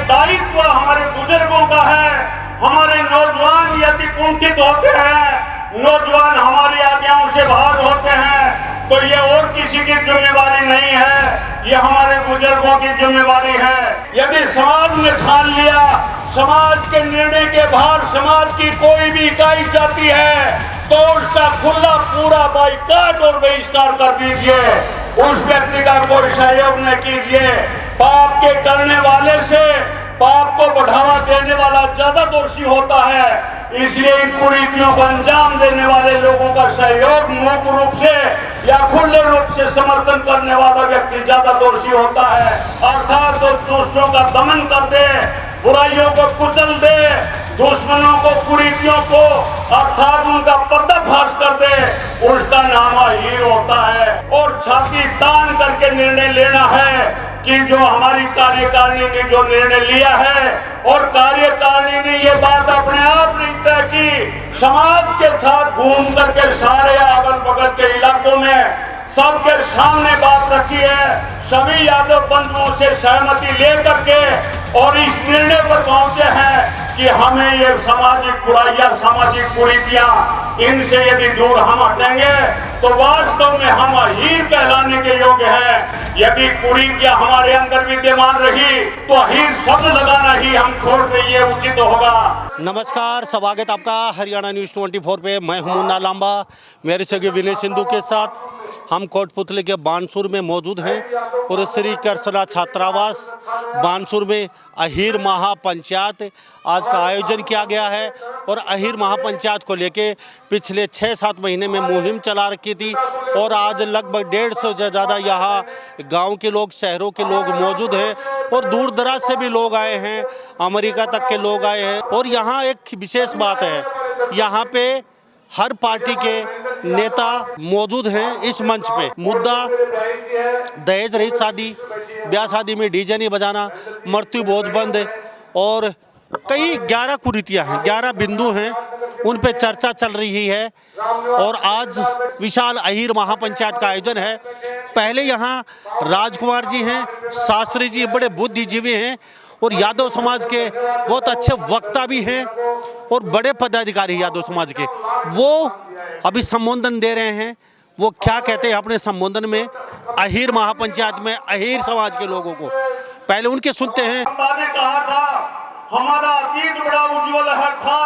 दायित्व हमारे बुजुर्गों का है। हमारे नौजवान यदि कुंठित होते हैं, नौजवान हमारी आज्ञाओं से बाहर होते हैं, तो ये और किसी की जिम्मेवारी नहीं है, ये हमारे बुजुर्गों की जिम्मेवारी है। यदि समाज ने ठान लिया, समाज के निर्णय के बाहर समाज की कोई भी इकाई जाती है, तो उसका खुला पूरा बाइकाट और बहिष्कार कर दीजिए। उस व्यक्ति का कोई सहयोग न कीजिए। पाप के करने वाले से पाप को बढ़ावा देने वाला ज्यादा दोषी होता है। इसलिए इन कुरीतियों को अंजाम देने वाले लोगों का सहयोग मुख्य रूप से या खुले रूप से समर्थन करने वाला व्यक्ति ज्यादा दोषी होता है। अर्थात तो दुष्टों का दमन कर दे, बुराइयों को कुचल दे, दुश्मनों को, कुरीतियों को अर्थात उनका पर्दाफाश कर दे, उसका नाम हीर होता है। और छाती तान करके निर्णय लेना है कि जो हमारी कार्यकारिणी ने जो निर्णय लिया है, और कार्यकारिणी ने ये बात अपने आप नहीं तय की, समाज के साथ घूम करके सारे अगल बगल के इलाकों में सबके सामने बात रखी है। सभी यादव बंधुओं से सहमति लेकर के और इस निर्णय पर पहुंचे हैं कि हमें ये सामाजिक बुराइयां, सामाजिक कुरीतियां, इनसे यदि दूर हम हटेंगे तो वास्तव में हम हीर कहलाने के योग्य हैं। यदि कुरीतियां हमारे अंदर विद्यमान रही तो हीर शब्द लगाना ही हम छोड़ दें, ये उचित होगा। नमस्कार, स्वागत आपका हरियाणा न्यूज़ 24 पे। मैं हूं मुन्ना लांबा, मेरे सगे विनय सिंधु के साथ हम कोटपुतली के बानसूर में मौजूद हैं और श्री कृष्णा छात्रावास बानसूर में अहीर महापंचायत आज का आयोजन किया गया है। और अहीर महापंचायत को लेके पिछले 6-7 महीने में मुहिम चला रखी थी और आज लगभग 150 से ज़्यादा यहाँ गांव के लोग, शहरों के लोग मौजूद हैं और दूर दराज से भी लोग आए हैं, अमेरिका तक के लोग आए हैं। और यहाँ एक विशेष बात है, यहाँ पे हर पार्टी के नेता मौजूद हैं इस मंच पे। मुद्दा दहेज रहित शादी, ब्याह शादी में डीजे नहीं बजाना, मृत्यु भोज बंद और कई 11 कुरीतियां हैं, 11 बिंदु हैं, उन पे चर्चा चल रही है। और आज विशाल अहीर महापंचायत का आयोजन है। पहले यहाँ राजकुमार जी हैं, शास्त्री जी बड़े बुद्धिजीवी हैं और यादव समाज के बहुत अच्छे वक्ता भी हैं और बड़े पदाधिकारी यादव समाज के, वो अभी संबोधन दे रहे हैं। वो क्या कहते हैं अपने संबोधन में अहीर महापंचायत में अहीर समाज के लोगों को, पहले उनके सुनते हैं। ने कहा था हमारा अतीत बड़ा उज्जवल था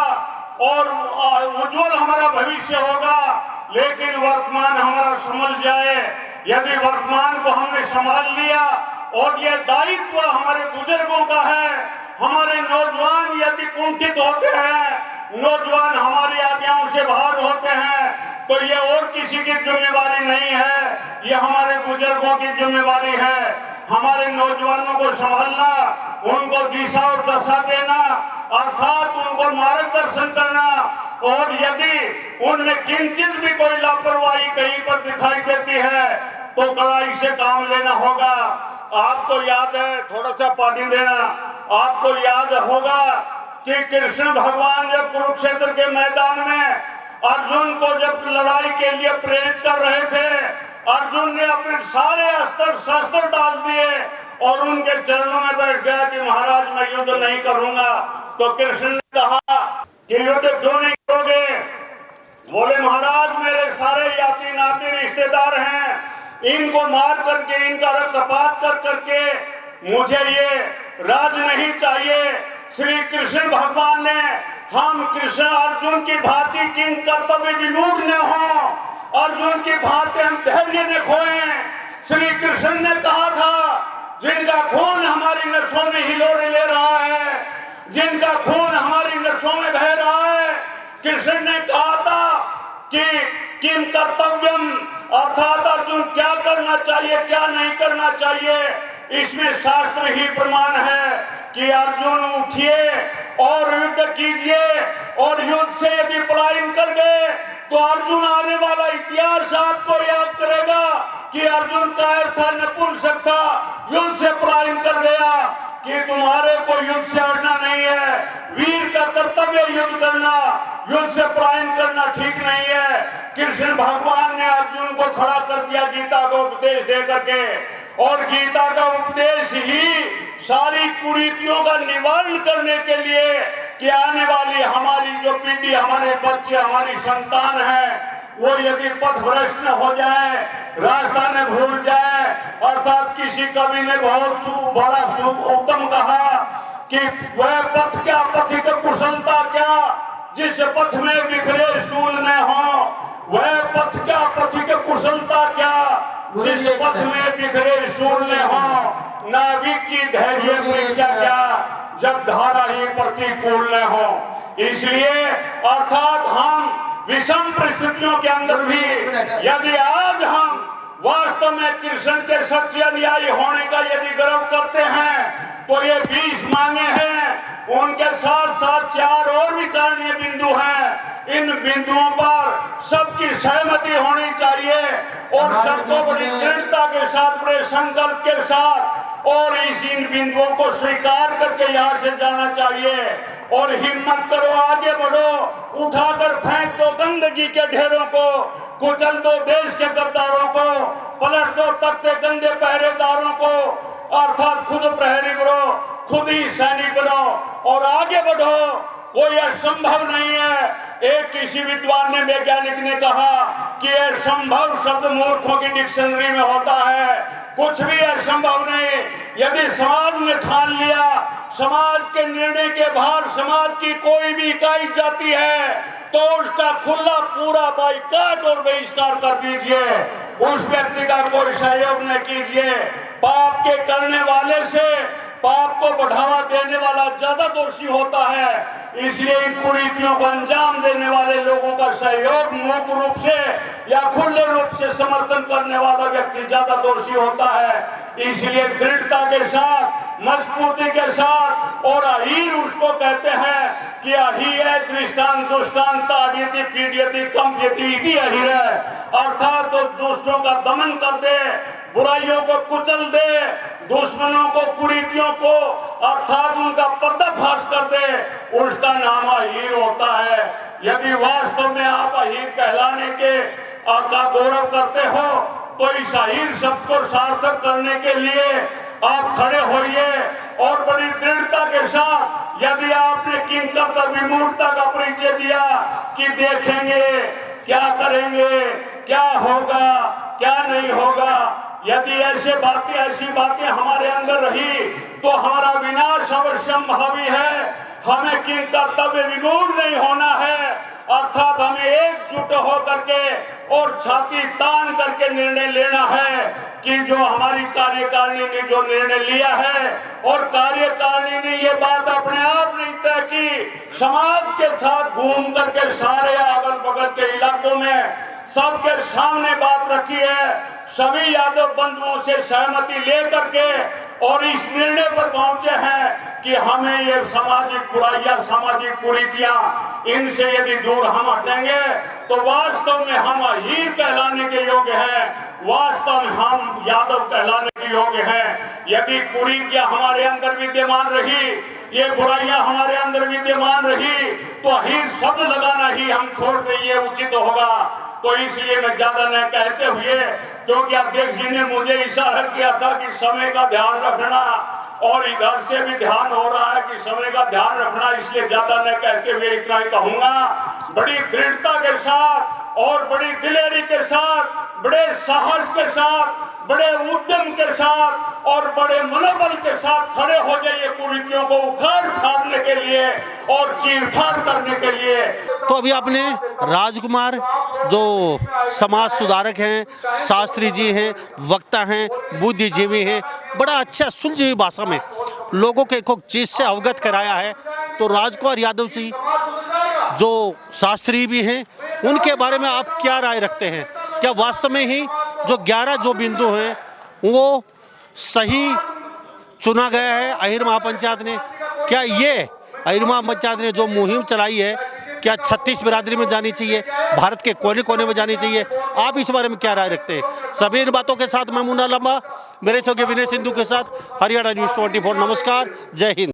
और उज्जवल हमारा भविष्य होगा, लेकिन वर्तमान हमारा संभल जाए। यदि वर्तमान को हमने संभाल लिया और ये दायित्व हमारे बुजुर्गों का है, हमारे नौजवान यदि कुंठित होते हैं, नौजवान हमारी आज्ञाओं से बाहर होते हैं, तो ये और किसी की जिम्मेवारी नहीं है, ये हमारे बुजुर्गों की जिम्मेवारी है। हमारे नौजवानों को संभालना, उनको दिशा और दशा देना, अर्थात उनको मार्गदर्शन करना। और यदि उनमें किंचित भी कोई लापरवाही कहीं पर दिखाई देती है तो कड़ाई से काम लेना होगा। आपको याद है, थोड़ा सा पानी देना, आपको याद होगा कि कृष्ण भगवान जब कुरुक्षेत्र के मैदान में अर्जुन को जब लड़ाई के लिए प्रेरित कर रहे थे, अर्जुन ने अपने सारे अस्त्र शस्त्र डाल दिए और उनके चरणों में बैठ गया कि महाराज मैं युद्ध नहीं करूंगा। तो कृष्ण ने कहा कि युद्ध क्यों नहीं करोगे? बोले महाराज मेरे सारे याती नाती रिश्तेदार हैं, इनको मार करके, इनका रक्तपात कर करके मुझे ये राज नहीं चाहिए। श्री कृष्ण भगवान ने हम कृष्ण अर्जुन की भांति किंग कर्तव्य विमूढ़ न हो, अर्जुन की भांति हम धैर्य न खोएं। श्री कृष्ण ने कहा था जिनका खून हमारी नसों में हिलोरे ले रहा है, जिनका खून हमारी नसों में बह रहा है, कृष्ण ने कहा था कि किम कर्तव्यम, अर्थात अर्जुन क्या करना चाहिए, क्या नहीं करना चाहिए। इसमें शास्त्र ही प्रमाण है कि अर्जुन उठिए और युद्ध कीजिए, और युद्ध से यदि पलायन कर गए तो अर्जुन आने वाला इतिहास आपको याद करेगा कि अर्जुन कायर था, नपुंसक था, युद्ध से पलायन कर गया। कि तुम्हारे को युद्ध से हटना नहीं है, वीर का कर्तव्य युद्ध करना, युद्ध से पलायन करना ठीक नहीं है। कृष्ण भगवान ने अर्जुन को खड़ा कर दिया गीता को उपदेश दे करके, और गीता का उपदेश ही सारी कुरीतियों का निवारण करने के लिए कि आने वाली हमारी जो पीढ़ी, हमारे बच्चे, हमारी संतान है, वो यदि पथ भ्रष्ट न हो जाए, रास्ता न भूल जाए, अर्थात किसी कवि ने बहुत बड़ा उत्तम कहा कि वह पथ क्या, पथिक कुशलता क्या, जिस पथ में बिखरे शूल न हो, वह पथ क्या, पथिक कुशलता क्या, जिस पथ में बिखरे शूल न हो, नाविक की धैर्य परीक्षा क्या, जब धारा ही प्रतिकूल न हो। इसलिए अर्थात हम विषम परिस्थितियों के अंदर भी यदि आज हम वास्तव में कृष्ण के सच्चे अनुयायी होने का यदि गर्व करते हैं, तो ये 20 मांगे हैं, उनके साथ साथ 4 और विचारणीय बिंदु हैं। इन बिंदुओं पर सबकी सहमति होनी चाहिए और सबको बड़ी दृढ़ता के साथ, बड़े संकल्प के साथ और इन बिंदुओं को स्वीकार करके यहाँ से जाना चाहिए। और हिम्मत करो, आगे बढ़ो, उठाकर फेंक दो गंदगी के ढेरों को, कुचल दो देश के गद्दारों को, पलट दो तख्ते गंदे पहरेदारों को, अर्थात खुद प्रहरी बनो, खुद ही सैनिक बनो और आगे बढ़ो। कोई असंभव नहीं है। एक किसी विद्वान ने, वैज्ञानिक ने कहा कि असंभव शब्द मूर्खों की डिक्शनरी में होता है, कुछ भी असंभव नहीं। यदि समाज ने ठान लिया, समाज के निर्णय के बाहर समाज की कोई भी इकाई जाती है, तो उसका खुला पूरा बाइकाट और बहिष्कार कर दीजिए। उस व्यक्ति का कोई सहयोग न कीजिए। पाप के करने वाले से पाप को बढ़ावा देने वाला ज्यादा दोषी होता है। इसलिए इन कुरीतियों को अंजाम देने वाले लोगों का सहयोग मुक्त रूप से या खुले रूप से समर्थन करने वाला व्यक्ति ज्यादा दोषी होता है। इसलिए दृढ़ता के साथ, मजबूती के साथ, और अहीर उसको कहते हैं कि अहीर दृष्टांत दुष्टांत ताड़यति पीड्यति कंप्यति इति अहीर है, अर्थात तो दुष्टों का दमन कर दे, बुराइयों को कुचल दे, दुश्मनों को, कुरीतियों को अर्थात उनका पर्दाफाश कर दे, उसका नाम अहीर होता है। यदि वास्तव में आप अहीर कहलाने के का गौरव करते हो, तो इस अहीर शब्द को सार्थक करने के लिए आप खड़े होइए और बड़ी दृढ़ता के साथ, यदि आपने किंकरता विमूढ़ता का परिचय दिया कि देखेंगे क्या करेंगे, क्या होगा, क्या नहीं होगा, यदि ऐसी बातें हमारे अंदर रही तो हमारा विनाश अवश्यंभावी है। हमें किन कर्तव्य विमूढ़ नहीं होना है, अर्थात हमें एकजुट होकर के और छाती तान करके निर्णय लेना है कि जो हमारी कार्यकारिणी ने जो निर्णय लिया है, और कार्यकारिणी ने ये बात अपने आप नहीं तय की, समाज के साथ घूम करके सारे अगल बगल के इलाकों में सबके सामने बात रखी है। सभी यादव बंधुओं से सहमति लेकर के और इस निर्णय पर पहुंचे हैं कि हमें ये सामाजिक बुराइयां, सामाजिक कुरीतियां, इनसे यदि दूर हम हटेंगे तो वास्तव में हम अहीर कहलाने के योग्य हैं, वास्तव में हम यादव कहलाने के योग्य हैं। यदि कुरीतियां हमारे अंदर विद्यमान रही, ये बुराइयां हमारे अंदर विद्यमान रही, तो अहीर शब्द लगाना ही हम छोड़ दें, ये उचित होगा। तो इसलिए मैं ज्यादा न कहते हुए, क्योंकि अध्यक्ष जी ने मुझे इशारा किया था कि समय का ध्यान रखना, और इधर से भी ध्यान हो रहा है कि समय का ध्यान रखना, इसलिए ज्यादा न कहते हुए इतना ही कहूंगा। बड़ी दृढ़ता के साथ और बड़ी दिलेरी के साथ, बड़े साहस के साथ, बड़े उद्यम के साथ और बड़े मनोबल के साथ खड़े हो जाइए कुरीतियों को उखाड़ फाड़ने के लिए और चीरफाड़ करने के लिए। तो अभी आपने राजकुमार जो समाज सुधारक हैं, शास्त्री जी हैं, वक्ता हैं, बुद्धिजीवी हैं, बड़ा अच्छा सुलझी हुई भाषा में लोगों के एक चीज़ से अवगत कराया है। तो राजकुमार यादव जी जो शास्त्री भी हैं, उनके बारे में आप क्या राय रखते हैं? क्या वास्तव में ही जो 11 जो बिंदु हैं वो सही चुना गया है अहीर महापंचायत ने? क्या ये अहीर महापंचायत ने जो मुहिम चलाई है, क्या 36 बिरादरी में जानी चाहिए, भारत के कोने कोने में जानी चाहिए? आप इस बारे में क्या राय रखते हैं? सभी इन बातों के साथ मैं मुन्ना लंबा, मेरे सहयोगी विनय सिंधु के साथ हरियाणा न्यूज़ 24। नमस्कार, जय हिंद।